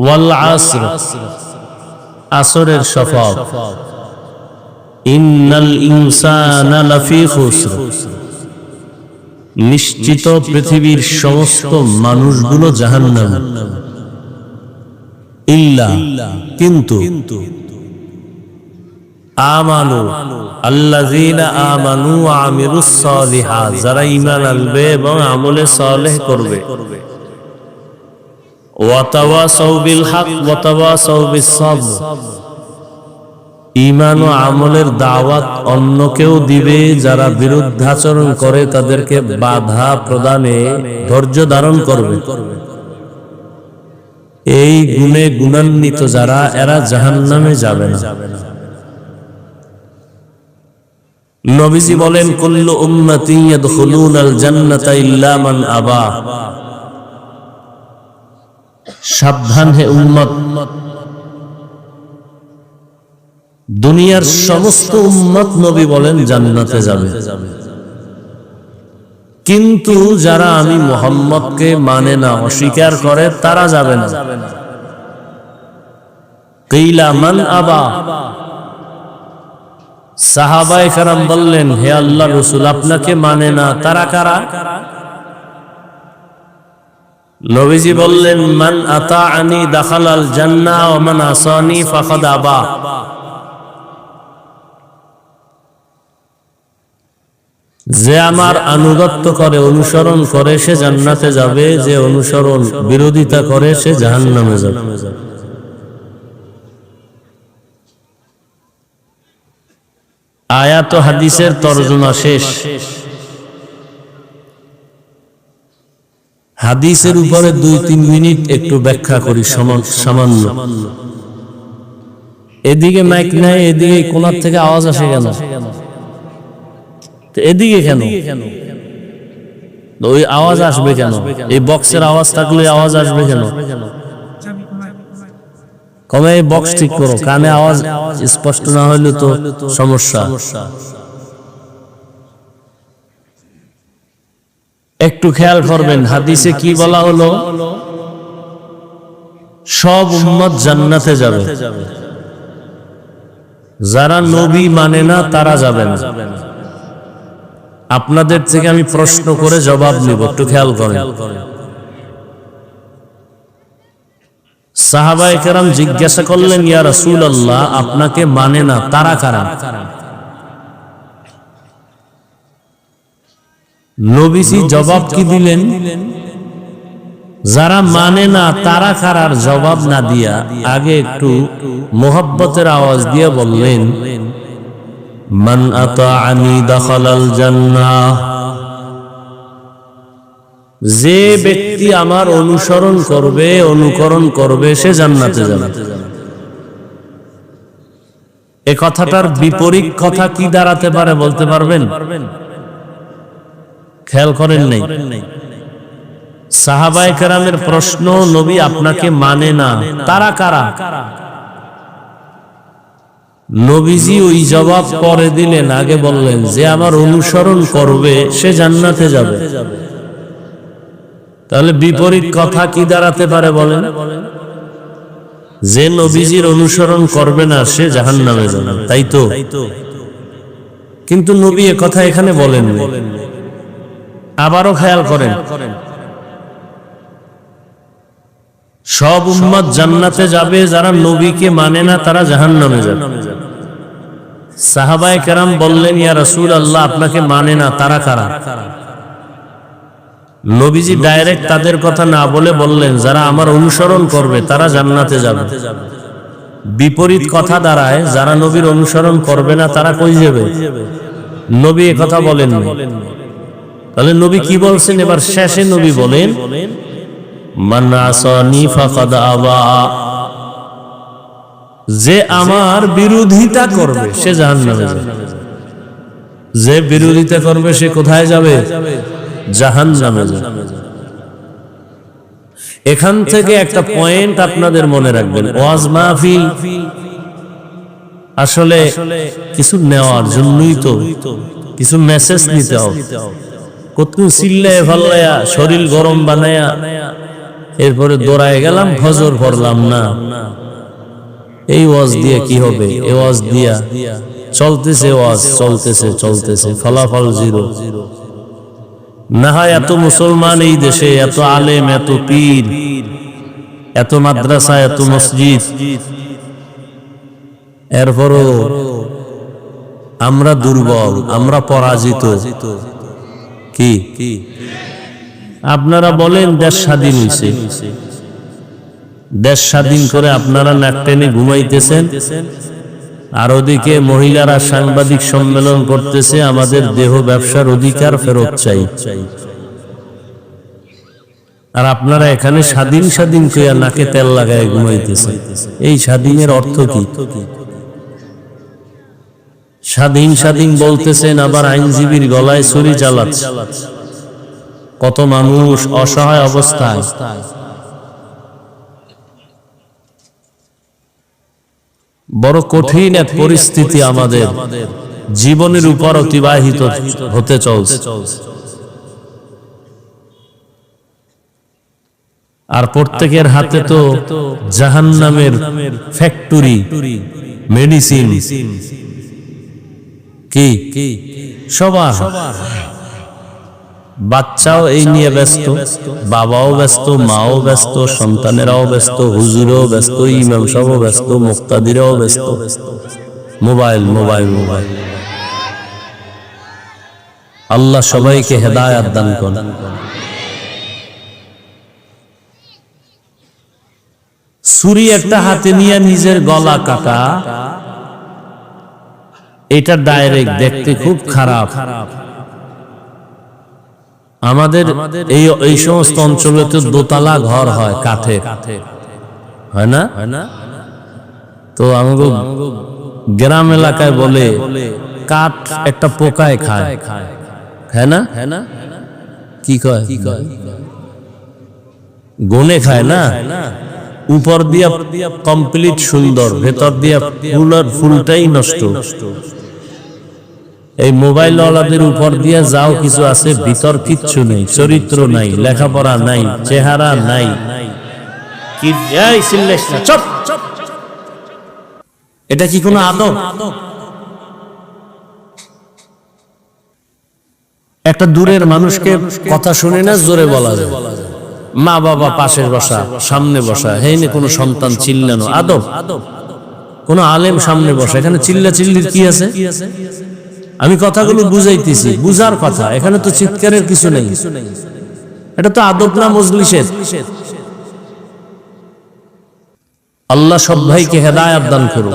ওয়াল আসর, আসরের শপথ, ইন্নাল ইনসানা লাফি খুসর, নিশ্চিত পৃথিবীর সমস্ত মানুষগুলো জাহান্নামে, ইল্লা কিন্তু আমানু আল্লাযীনা আমানু ওয়া আমিলুস সালিহাত, যারা ঈমান আনবে এবং আমলে সালেহ করবে, ওয়া তাওয়াসাউ বিল হক ওয়া তাওয়াসাউ বিস সাবর, ঈমান ও আমলের দাওয়াত অন্যকেও দিবে, যারা বিরুদ্ধাচরণ করে তাদেরকে বাধা প্রদানে ধৈর্য ধারণ করবে। এই গুণে গুণান্বিত যারা, এরা জাহান্নামে যাবে না। নবীজি বলেন, কুল্লু উম্মতি ইয়াদখুলুনাল জান্নাতা ইল্লা মান আবা, সাবধান হে উম্মত, দুনিয়ার সমস্ত উম্মত নবী বলেন জান্নাতে যাবে, কিন্তু যারা আমি মুহাম্মদকে মানে না, অস্বীকার করে, তারা যাবে না। কিলা মান আবা, সাহাবায়ে কেরাম বললেন, হে আল্লাহর রাসূল, আপনাকে মানে না, তারা কারা? নবীজি বললেন, মান আতাআনি দাখালাল জান্নাহ ওয়া মান আসানি ফাকাদ আবা, যে আমার আনুগত্য করে, অনুসরণ করে, সে জান্নাতে যাবে, যে অনুসরণ বিরোধিতা করে সে জাহান্নামে যাবে। আয়াত ও হাদিসের তরজমা শেষ। হাদিসের উপরে 2-3 মিনিট একটু ব্যাখ্যা করি সামান্য। এদিকে মাইক নাই, এদিকে কোনার থেকে আওয়াজ আসে কেন? এদিকে কেন? ওই আওয়াজ আসবে কেন? এই বক্সের আওয়াজ থাকলে আওয়াজ আসবে কেন? কমে এই বক্স ঠিক করো, কানে আওয়াজ স্পষ্ট না হইলে তো সমস্যা। একটু খেয়াল করবেন, হাদিসে কি বলা হলো? সব উম্মত জান্নাতে যাবে, যারা নবী মানে না তারা যাবে না। আপনাদের থেকে আমি প্রশ্ন করে জবাব নিব, একটু খেয়াল করেন। সাহাবায়ে কেরাম জিজ্ঞাসা করলেন, ইয়া রাসূলুল্লাহ, আপনাকে মানে না, তারা কারা? নবীজি জবাব কি দিলেন? যারা মানে না তারা কারার জবাব না দিয়া আগে একটু মোহাব্বতের আওয়াজ দিয়ে বললেন, মান আতাআনি দাখালাল জান্নাহ, যে ব্যক্তি আমার অনুসরণ করবে, অনুকরণ করবে, সে জান্নাতে যাবে। এই কথাটার বিপরীত কথা কি দাঁড়াতে পারে বলতে পারবেন? খেয়াল করেন নাই? সাহাবায়ে কেরামের প্রশ্ন, নবী আপনাকে মানে না, তারা কারা? নবীজি ওই জবাব পরে দিলেন, আগে বললেন, যে আমার অনুসরণ করবে সে জান্নাতে যাবে। তাহলে বিপরীত কথা কি দাঁড়াতে পারে বলেন? যে নবীজির অনুসরণ করবে না সে জাহান্নামে যাবে, তাই তো? কিন্তু নবী এ কথা এখানে বলেন। আবারও খেয়াল করেন, সব উম্মত জান্নাতে যাবে, যারা নবীকে মানে না তারা জাহান্নামে যাবে। সাহাবায়ে কেরাম বললেন, ইয়া রাসূলুল্লাহ, আপনাকে মানে না, তারা কারা? নবীজি ডাইরেক্ট তাদের কথা না বলে বললেন, যারা আমার অনুসরণ করবে তারা জান্নাতে যাবে। বিপরীত কথা দাঁড়ায়, যারা নবীর অনুসরণ করবে না তারা কই যাবে? নবী এ কথা বলেন। তাহলে নবী কি বলছেন? এবার শেষে নবী বলেন, মান আসানি ফাকাদ আবা, যে আমার বিরোধিতা করবে সে জাহান্নামে যাবে। যে বিরোধিতা করবে সে কোথায় যাবে? জাহান্নামে যাবে। এখান থেকে একটা পয়েন্ট আপনাদের মনে রাখবেন, ওয়াজ মাহফিল আসলে কিছু নেওয়ার জন্যই তো, কিছু মেসেজ নিতে হবে। কত চিল্লায় ফাল্লায়া শরীর গরম বানায়া এরপরে দৌড়ায় গেলাম, ফজর পড়লাম না। এই ওয়াজ দিয়ে কি হবে? এই ওয়াজ দিয়া চলতেছে, ওয়াজ চলতেছে চলতেছে, ফলাফল জিরো। না হয় এত মুসলমান এই দেশে, এত আলেম, এত পীর, এত মাদ্রাসা, এত মসজিদ, এরপরও আমরা দুর্বল, আমরা পরাজিত। কি আপনারা বলেন দেশ স্বাধীন হয়েছে, দেশ স্বাধীন করে আপনারা নাক টেনে ঘুমাইতেছেন, আর ওদিকে মহিলারা সাংবাদিক সম্মেলন করতেছে, আমাদের দেহ ব্যবসার অধিকার ফেরত চাই। আর আপনারা এখানে স্বাধীন স্বাধীন কইয়া নাকে তেল লাগায় ঘুমাইতেছেন। এই স্বাধীনের অর্থ কি? স্বাধীন স্বাধীন বলতেছেন, আবার আইনজীবীর গলায় ছুরি চালাচ্ছে। কত মানুষ অসহায় অবস্থায়। বড় কঠিন এক পরিস্থিতি আমাদের জীবনের উপর অতিবাহিত হতে চলছে। আর প্রত্যেকের হাতে তো জাহান্নামের ফ্যাক্টরি, মেডিসিন। কি সবার বাচ্চাও এই নিয়ে ব্যস্ত, বাবাও ব্যস্ত, মাও ব্যস্ত, সন্তানেরাও ব্যস্ত, হুজুরও ব্যস্ত, ইমাম সাহেবও ব্যস্ত, মুক্তাদিরাও ব্যস্ত। Mobile mobile mobile. আল্লাহ সবাইকে হেদায়েত দান করেন। ছুরি একটা হাতে নিয়ে নিজের গলা কাটা, এটা ডাইরেক্ট দেখতে খুব খারাপ। আমাদের এই সমস্ত অঞ্চলে তো দোতলা ঘর হয় কাঠের, হয় না? তো আমাদের গ্রাম এলাকায় বলে কাঠ একটা পোকায় খায়, হ্যাঁ না? কি কয়? গনে খায় না? উপর দিয়া কমপ্লিট সুন্দর, ভেতর দিয়া ফুলটাই নষ্ট। এই মোবাইল ওয়ালাদের উপর দিয়া যাও কিছু আছে, ভিতর কিচ্ছু নেই, চরিত্র নাই, লেখাপড়া নাই, চেহারা নাই। এটা কি কোনো আদব? একটা দূরের মানুষকে কথা শুনে না জোরে বলা যায়, মা বাবা পাশে বসা, সামনে বসা, হেইনে কোনো সন্তান চিল্লানো আদব? কোন আলেম সামনে বসা, এখানে চিল্লা চিল্লির কি আছে? আমি কথাগুলো বুঝাইতেছি, বুঝার কথা, এখানে তো চিৎকারের কিছু নেই। এটা তো আদব না মজলিসের। আল্লাহ সব ভাইকে হেদায়েত দান করুন।